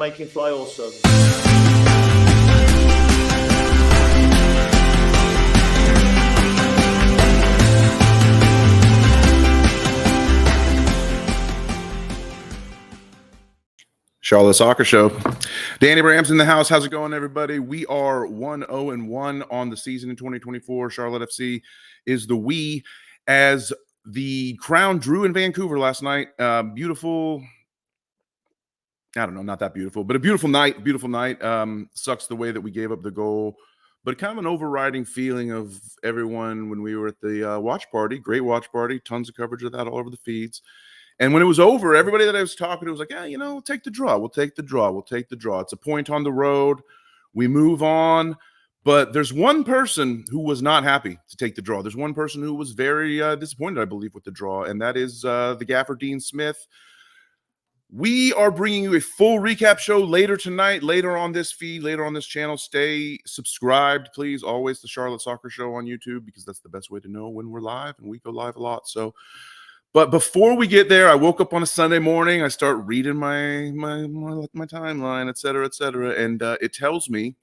make him fly also. Charlotte Soccer Show. Danny Bram's in the house. How's it going, everybody? We are 1-0-1 on the season in 2024. Charlotte FC is the we, as the Crown drew in Vancouver last night. Beautiful. I don't know, not that beautiful, but a beautiful night. Beautiful night. Sucks the way that we gave up the goal, but kind of an overriding feeling of everyone when we were at the watch party. Great watch party. Tons of coverage of that all over the feeds. And when it was over, everybody that I was talking to was like, yeah, you know, we'll take the draw. We'll take the draw. We'll take the draw. It's a point on the road. We move on. But there's one person who was not happy to take the draw. There's one person who was very disappointed, I believe, with the draw, and that is the Gaffer, Dean Smith. We are bringing you a full recap show later tonight, later on this feed, later on this channel. Stay subscribed, please. Always the Charlotte Soccer Show on YouTube, because that's the best way to know when we're live, and we go live a lot. So, but before we get there, I woke up on a Sunday morning. I start reading my timeline, et cetera, and it tells me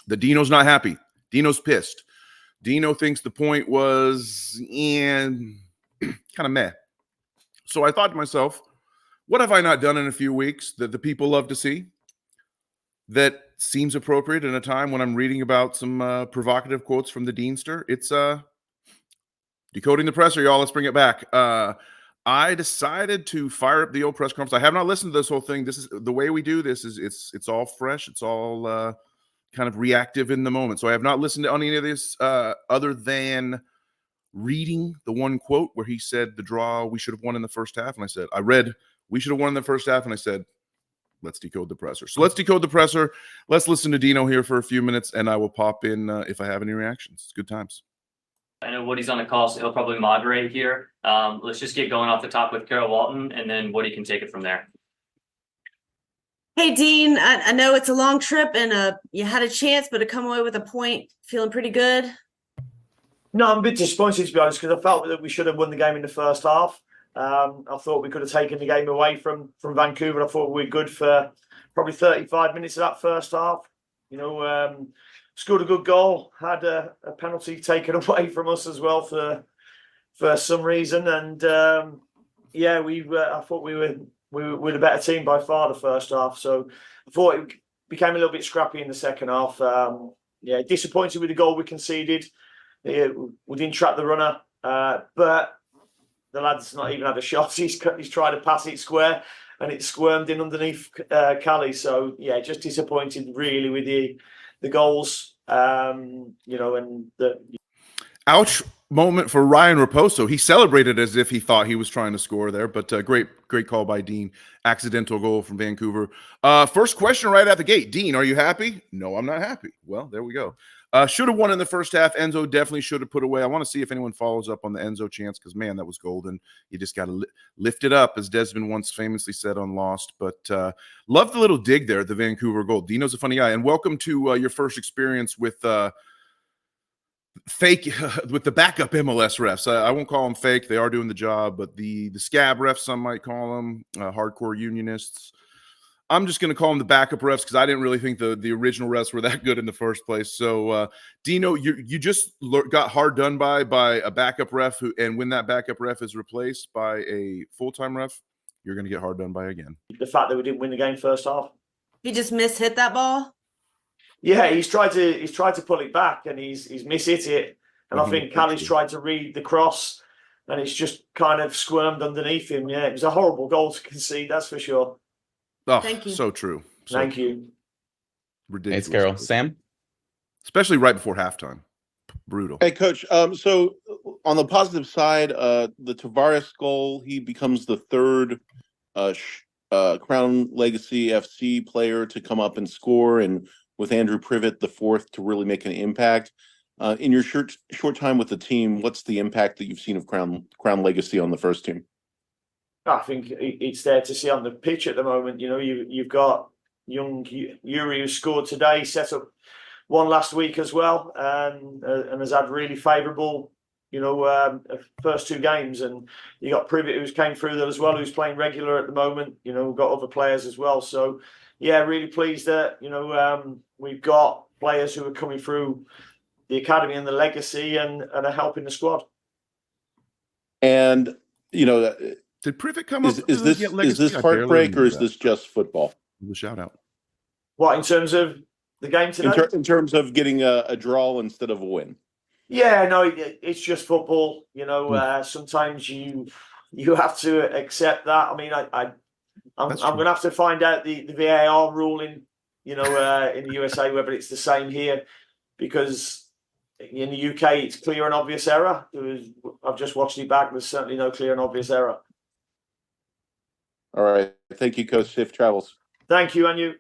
that Dino's not happy. Dino's pissed. Dino thinks the point was kind of meh. So I thought to myself, what have I not done in a few weeks that the people love to see, that seems appropriate in a time when I'm reading about some provocative quotes from the Deanster? It's Decoding the Presser, y'all. Let's bring it back. I decided to fire up the old press conference. I have not listened to this whole thing. This is the way we do this. It's all fresh. It's all kind of reactive in the moment. So I have not listened to any of this other than reading the one quote where he said the draw, we should have won in the first half. And I said, I read, we should have won in the first half. And I said, let's decode the presser. So let's decode the presser. Let's listen to Dino here for a few minutes, and I will pop in if I have any reactions. It's good times. I know Woody's on the call, so he'll probably moderate here. Let's just get going off the top with Carol Walton, and then Woody can take it from there. Hey, Dean, I know it's a long trip and you had a chance, but to come away with a point, feeling pretty good? No, I'm a bit disappointed, to be honest, because I felt that we should have won the game in the first half. I thought we could have taken the game away from Vancouver. I thought we were good for probably 35 minutes of that first half. You know, scored a good goal, had a penalty taken away from us as well for some reason. And, yeah, I thought we were the better team by far the first half. So I thought it became a little bit scrappy in the second half. Yeah, disappointed with the goal we conceded. We didn't track the runner, but the lad's not even had a shot. He's tried to pass it square, and it squirmed in underneath Callie. So yeah, just disappointed really with the goals. You know, and the ouch moment for Ryan Raposo. He celebrated as if he thought he was trying to score there, but great call by Dean. Accidental goal from Vancouver. First question right out the gate. Dean, are you happy? No, I'm not happy. Well, there we go. Should have won in the first half. Enzo definitely should have put away. I want to see if anyone follows up on the Enzo chance, because, man, that was golden. You just got to lift it up, as Desmond once famously said on Lost. But love the little dig there at the Vancouver goal. Dino's a funny guy. And welcome to your first experience with fake with the backup MLS refs. I won't call them fake. They are doing the job. But the scab refs, some might call them, hardcore unionists. I'm just going to call them the backup refs, because I didn't really think the original refs were that good in the first place. So, Dino, you just got hard done by a backup ref, and when that backup ref is replaced by a full-time ref, you're going to get hard done by again. The fact that we didn't win the game first half. He just mishit that ball? Yeah, he's tried to pull it back, and he's mishit it. And I think Callie's tried to read the cross, and it's just kind of squirmed underneath him. Yeah, it was a horrible goal to concede, that's for sure. Oh, thank you. So true. Thank you. Ridiculous. Thanks, Carol. Sam? Especially right before halftime. Brutal. Hey, Coach. So on the positive side, the Tavares goal, he becomes the third Crown Legacy FC player to come up and score, and with Andrew Privet, the fourth to really make an impact. In your short time with the team, what's the impact that you've seen of Crown Legacy on the first team? I think it's there to see on the pitch at the moment. You know, you've got young Yuri, who scored today, set up one last week as well, and has had really favourable, you know, first two games. And you got Privet, who's came through there as well, who's playing regular at the moment. You know, we've got other players as well. So yeah, really pleased that we've got players who are coming through the academy and the legacy and are helping the squad. And did Privet come up? Is this heartbreak or is this just football? The shout out. What, in terms of the game today? In terms of getting a draw instead of a win. Yeah, no, it's just football. Sometimes you have to accept that. I mean, I'm going to have to find out the VAR ruling, in the USA, whether it's the same here, because in the UK it's clear and obvious error. I've just watched it back. There's certainly no clear and obvious error. All right, thank you, Coach. Safe travels. Thank you, and you.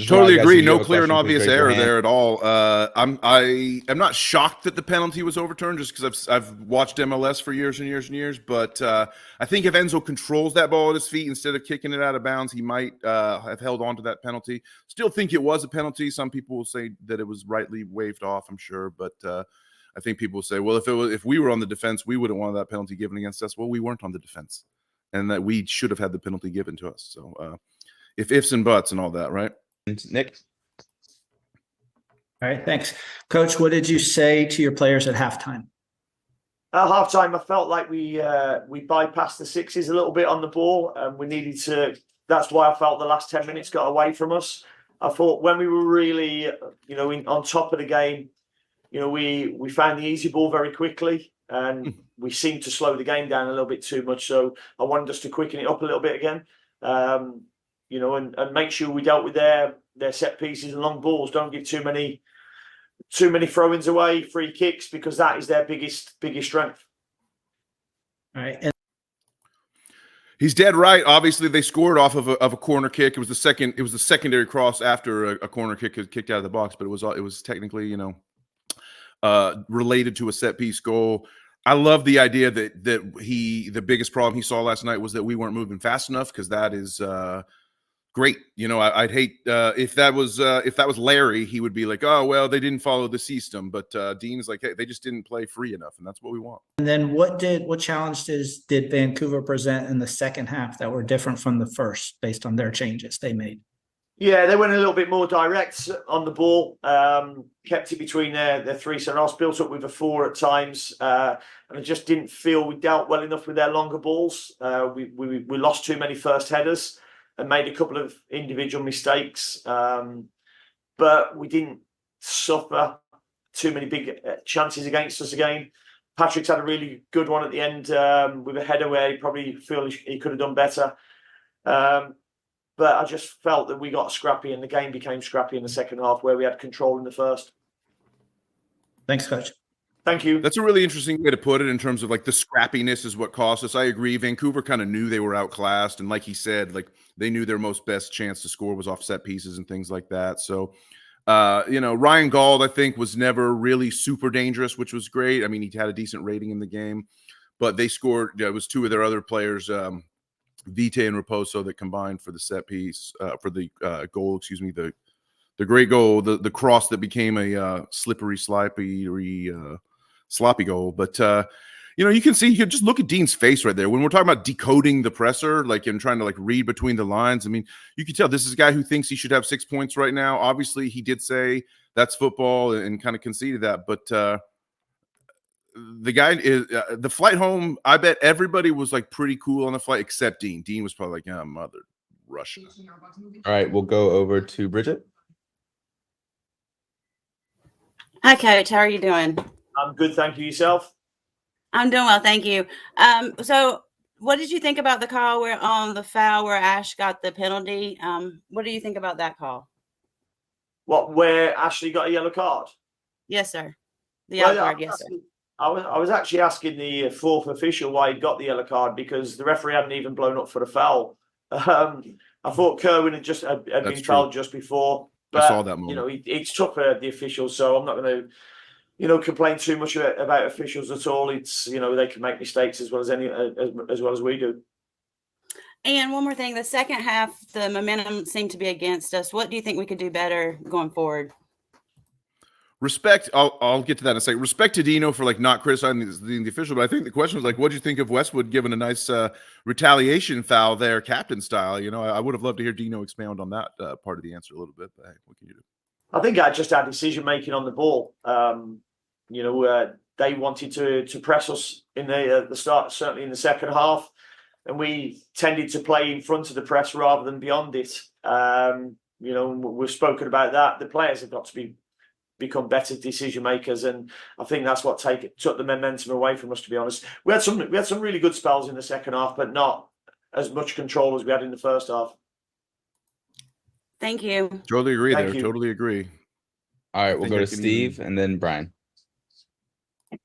Totally agree. No clear and obvious error there at all. I'm not shocked that the penalty was overturned, just because I've watched MLS for years and years and years. But I think if Enzo controls that ball at his feet instead of kicking it out of bounds, he might have held on to that penalty. Still think it was a penalty. Some people will say that it was rightly waved off, I'm sure, but I think people will say, well, if we were on the defense, we wouldn't want that penalty given against us. Well, we weren't on the defense, and that we should have had the penalty given to us. So if ifs and buts and all that, right? Nick. All right, thanks. Coach, what did you say to your players at halftime? At halftime, I felt like we bypassed the sixes a little bit on the ball, and we needed to. That's why I felt the last 10 minutes got away from us. I thought when we were really, on top of the game, we found the easy ball very quickly, and we seemed to slow the game down a little bit too much. So I wanted us to quicken it up a little bit again. And make sure we dealt with their set pieces and long balls. Don't give too many throw-ins away, free kicks, because that is their biggest strength. All right. And he's dead right. Obviously, they scored off of a corner kick. It was the secondary cross after a corner kick was kicked out of the box, but it was technically, related to a set piece goal. I love the idea that the biggest problem he saw last night was that we weren't moving fast enough, because that is great. I'd hate if that was Larry, he would be like, oh, well, they didn't follow the system. But Dean is like, hey, they just didn't play free enough, and that's what we want. And then what challenges did Vancouver present in the second half that were different from the first based on their changes they made? Yeah, they went a little bit more direct on the ball, kept it between their three centre-halves, built up with a 4 at times, and I just didn't feel we dealt well enough with their longer balls. We lost too many first headers and made a couple of individual mistakes, but we didn't suffer too many big chances against us again. Patrick's had a really good one at the end with a header where he probably feel he could have done better. But I just felt that we got scrappy and the game became scrappy in the second half, where we had control in the first. Thanks, Coach. Thank you. That's a really interesting way to put it, in terms of like the scrappiness is what cost us. I agree. Vancouver kind of knew they were outclassed. And like he said, like they knew their best chance to score was off set pieces and things like that. So, Ryan Gauld, I think, was never really super dangerous, which was great. I mean, he had a decent rating in the game, but they scored. It was two of their other players, Vite and Raposo, that combined for the set piece, for the goal, the great goal, the cross that became a slippery, sloppy goal. But you can see, you can just look at Dean's face right there when we're talking about decoding the presser, like, and trying to like read between the lines. I mean, you can tell this is a guy who thinks he should have 6 points right now. Obviously, he did say that's football and kind of conceded that, but the guy is the flight home. I bet everybody was like pretty cool on the flight except Dean. Dean was probably like, mother Russia. All right, we'll go over to Bridget. Hi, Coach. How are you doing? I'm good, thank you. Yourself? I'm doing well, thank you. So what did you think about the call where on the foul where Ash got the penalty? What do you think about that call? What, where Ashley got a yellow card? Yes, sir. The yellow card, yes, sir. I was actually asking the fourth official why he got the yellow card, because the referee hadn't even blown up for the foul. I thought Kerwin had been fouled just before. But, I saw that moment. It's tough for the officials, so I'm not going to, complain too much about officials at all. It's, they can make mistakes as well as we do. And one more thing, the second half, the momentum seemed to be against us. What do you think we could do better going forward? respect. I'll get to that in a second. Respect to Dino for like not criticizing the official, but I think the question was like, what do you think of Westwood giving a nice retaliation foul there, captain style? You know, I would have loved to hear Dino expound on that part of the answer a little bit. But hey, what can you do? I think I just our decision making on the ball. They wanted to press us in the start, certainly in the second half, and we tended to play in front of the press rather than beyond it. We've spoken about that. The players have got to become better decision makers, and I think that's what took the momentum away from us. To be honest, we had some really good spells in the second half, but not as much control as we had in the first half. Thank you. Totally agree Thank there. you. Totally agree. All right, we'll think go I to can Steve even- and then Brian.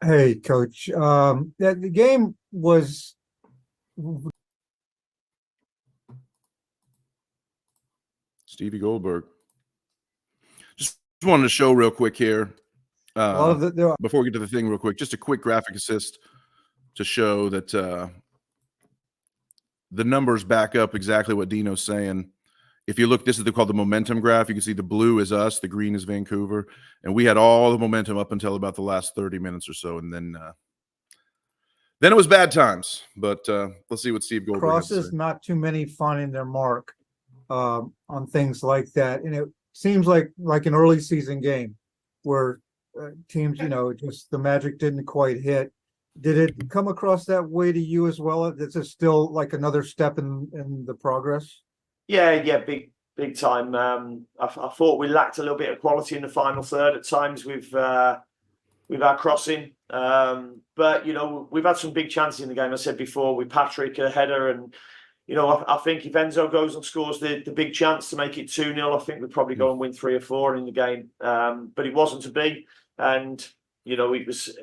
Hey, Coach. The game was Stevie Goldberg. Just wanted to show real quick here. a lot of the Before we get to the thing real quick, just a quick graphic assist to show that the numbers back up exactly what Dino's saying. If you look, this is called the momentum graph. You can see the blue is us, the green is Vancouver, and we had all the momentum up until about the last 30 minutes or so, and then it was bad times. But let's see what Steve Goldberg has to crosses, say. not too many finding their mark on things like that, and it seems like an early season game where teams, just the magic didn't quite hit. Did it come across that way to you as well? This is still like another step in the progress. Yeah, big time. I thought we lacked a little bit of quality in the final third at times with our crossing. But we've had some big chances in the game. I said before with Patrick, a header, and I think if Enzo goes and scores the big chance to make it 2-0, I think we'd probably go and win 3 or 4 in the game. But it wasn't to be, and it was.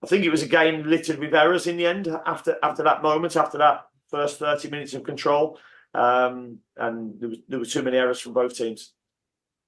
I think it was a game littered with errors in the end. After that moment, after that first 30 minutes of control. And there was too many errors from both teams.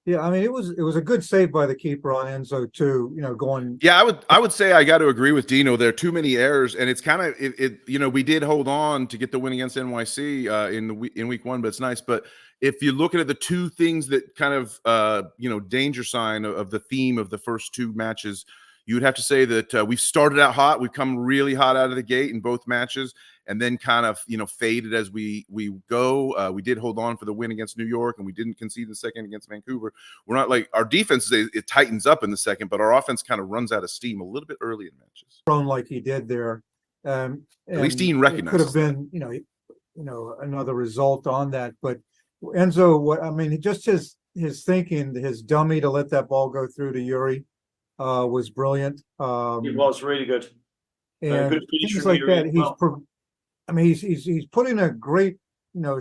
Yeah, I mean it was a good save by the keeper on Enzo too. Going. Yeah, I would say I got to agree with Dino. There are too many errors, and it's kind of we did hold on to get the win against NYC in week 1, but it's nice. But if you're looking at the two things that kind of danger sign of the theme of the first 2 matches, you would have to say that we've started out hot. We've come really hot out of the gate in both matches, and then kind of faded as we go. We did hold on for the win against New York, and we didn't concede the second against Vancouver. We're not like our defense; it tightens up in the second, but our offense kind of runs out of steam a little bit early in matches. Thrown like he did there. At least Dean recognizes. Could have been another result on that, but Enzo, just his thinking, his dummy to let that ball go through to Yuri. Was brilliant. It was really good. And good finish things from like Yuri that. He's putting a great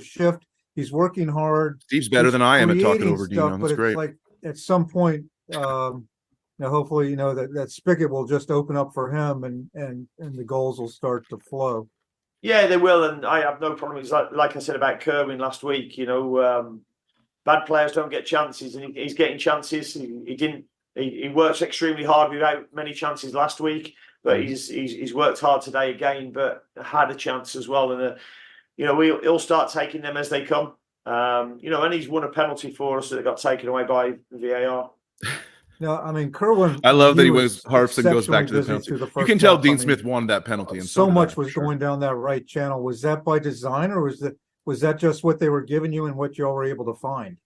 shift. He's working hard. Steve's better than I am at talking creating over stuff, Dino. but That's great. it's like at some point, hopefully that spigot will just open up for him, and the goals will start to flow. Yeah, they will, and I have no problem. It's like I said about Kerwin last week. Bad players don't get chances, and he's getting chances. He didn't. He works extremely hard without many chances last week, but he's worked hard today again, but had a chance as well. And he'll start taking them as they come. And he's won a penalty for us that got taken away by VAR. No, Kerwin. I love that he harps and goes back to the exceptionally penalty. busy You can tell Dean Smith won that penalty. And so much was going down that right channel. Was that by design, or was that just what they were giving you and what you all were able to find?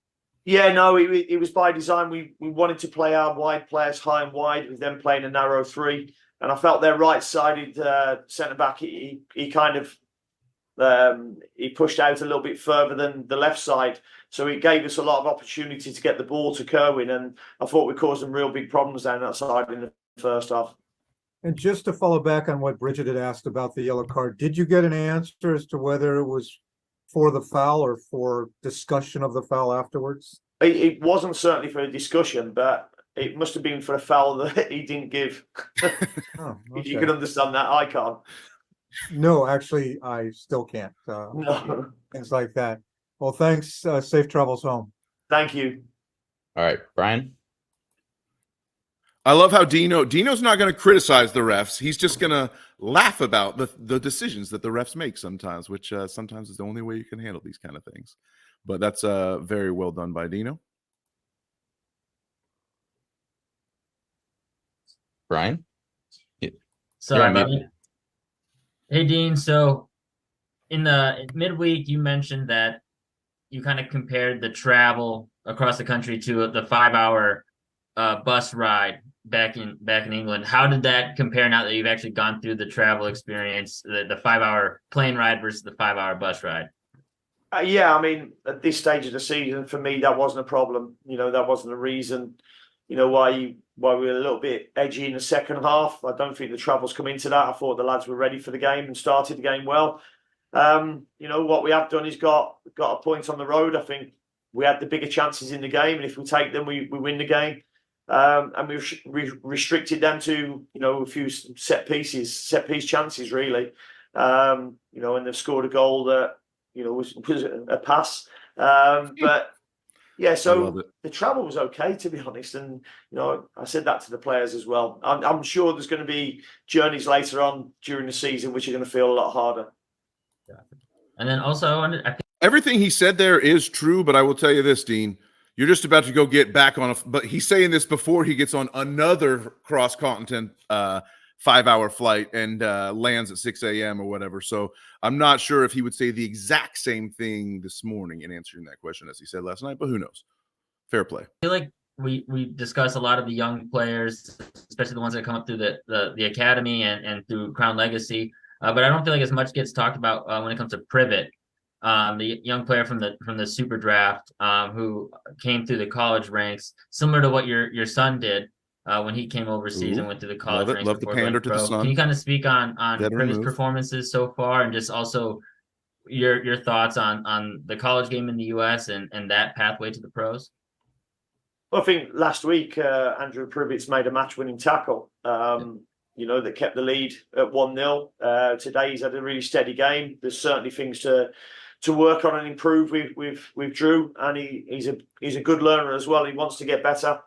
Yeah, no, it was by design. We wanted to play our wide players high and wide, with them playing a narrow 3. And I felt their right-sided centre back. He kind of he pushed out a little bit further than the left side, so it gave us a lot of opportunity to get the ball to Kerwin. And I thought we caused them real big problems down that side in the first half. And just to follow back on what Bridget had asked about the yellow card, did you get an answer as to whether it was for the foul or for discussion of the foul afterwards? It wasn't certainly for a discussion, but it must have been for a foul that he didn't give. Oh, If you okay. can understand that, I can't. No, actually, I still can't. No. Things like that. Well, thanks. Safe travels home. Thank you. All right, Brian. I love how Dino's not going to criticize the refs. He's just going to laugh about the decisions that the refs make sometimes, which sometimes is the only way you can handle these kind of things. But that's very well done by Dino. Brian? Sorry You're on about mute. that. Hey, Dean. So in the midweek, you mentioned that you kind of compared the travel across the country to the 5-hour bus ride back in England. How did that compare now that you've actually gone through the travel experience, the 5-hour plane ride versus the 5-hour bus ride? Yeah, I mean, at this stage of the season, for me, that wasn't a problem. That wasn't a reason, why we were a little bit edgy in the second half. I don't think the travel's come into that. I thought the lads were ready for the game and started the game well. What we have done is got a point on the road. I think we had the bigger chances in the game, and if we take them, we win the game. And we've restricted them to a few set piece chances really. And they've scored a goal that was a pass. But yeah, so the travel was okay, to be honest. And I said that to the players as well. I'm sure there's going to be journeys later on during the season which are going to feel a lot harder. And then also, Everything he said there is true, but I will tell you this, Dean. You're just about to go get back on but he's saying this before he gets on another cross-continent 5-hour flight and lands at 6 a.m. or whatever. So I'm not sure if he would say the exact same thing this morning in answering that question as he said last night, but who knows? Fair play. I feel like we discuss a lot of the young players, especially the ones that come up through the academy and through Crown Legacy. But I don't feel like as much gets talked about when it comes to Privet, the young player from the Super Draft who came through the college ranks, similar to what your son did when he came overseas and went through the college ranks. Love the pander to the son. Can you kind of speak on Privet's performances so far, and just also your thoughts on the college game in the U.S. and that pathway to the pros? Well, I think last week Andrew Privet's made a match-winning tackle. That kept the lead at 1-0. Today he's had a really steady game. There's certainly things to work on and improve with Drew, and he's a good learner as well. He wants to get better.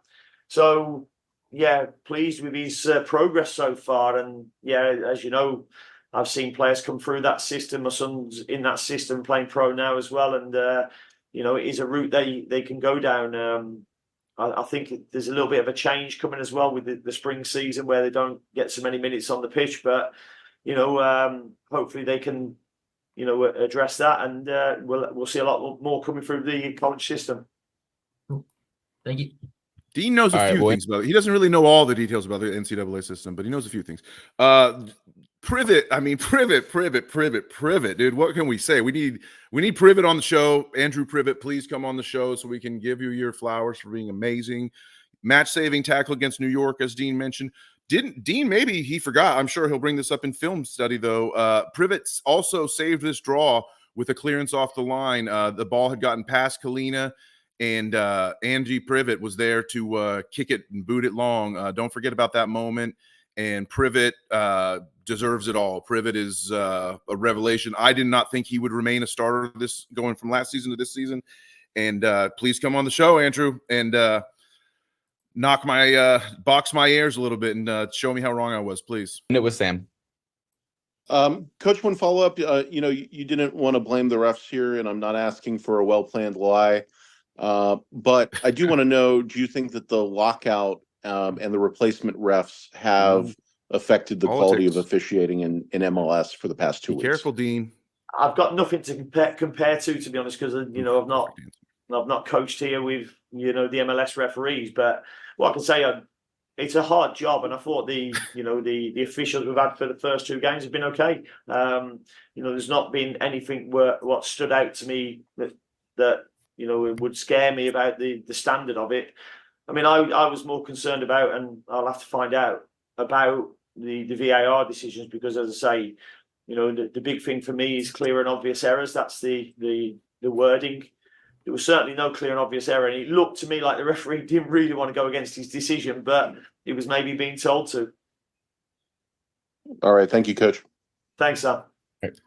So yeah, pleased with his progress so far. And yeah, as you know, I've seen players come through that system. My son's in that system playing pro now as well, and it is a route they can go down. I think there's a little bit of a change coming as well with the spring season where they don't get so many minutes on the pitch, but hopefully they can address that, and we'll see a lot more coming through the college system. Thank you. Dean knows a few things about it. He doesn't really know all the details about the NCAA system, but he knows a few things. Privet, dude. What can we say? We need Privet on the show. Andrew Privet, please come on the show so we can give you your flowers for being amazing. Match-saving tackle against New York, as Dean mentioned. Dean, maybe he forgot. I'm sure he'll bring this up in film study, though. Privet also saved this draw with a clearance off the line. The ball had gotten past Kalina, and Angie Privet was there to kick it and boot it long. Don't forget about that moment. And Privet deserves it all. Privet is a revelation. I did not think he would remain a starter this going from last season to this season. And please come on the show, Andrew, and box my ears a little bit and show me how wrong I was, please. And it was Sam. Coach, one follow-up. You didn't want to blame the refs here, and I'm not asking for a well-planned lie. But I do want to know, do you think that the lockout and the replacement refs have affected the quality of officiating in MLS for the past 2 weeks? Be careful, Dean. I've got nothing to compare to be honest, because I've not coached here with the MLS referees. But what I can say, it's a hard job, and I thought the officials we've had for the first 2 games have been okay. There's not been anything what stood out to me that it would scare me about the standard of it. I mean, I was more concerned about, and I'll have to find out about the VAR decisions, because, as I say, the big thing for me is clear and obvious errors. That's the wording. There was certainly no clear and obvious error, and it looked to me like the referee didn't really want to go against his decision, but he was maybe being told to. All right, thank you, Coach. Thanks, Sam.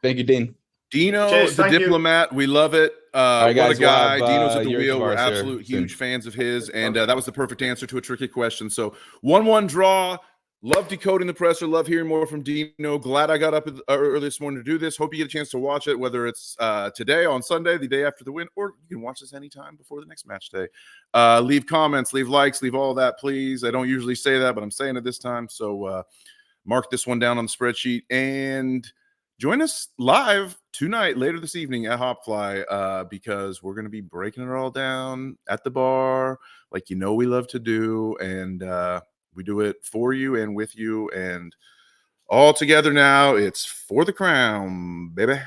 Thank you, Dean. Dino, Cheers, the diplomat, we love it. right, what guys, a guy. we'll have, Dino's at the Yuri wheel. We're Tavares here absolute soon. huge fans of his. And that was the perfect answer to a tricky question. So 1-1 draw. Love decoding the presser. Love hearing more from Dino. Glad I got up early this morning to do this. Hope you get a chance to watch it, whether it's today on Sunday, the day after the win, or you can watch this anytime before the next match day. Leave comments, leave likes, leave all that, please. I don't usually say that, but I'm saying it this time. So mark this one down on the spreadsheet and join us live tonight, later this evening at Hopfly, because we're going to be breaking it all down at the bar like we love to do. And we do it for you and with you, and all together now. It's for the crown, baby.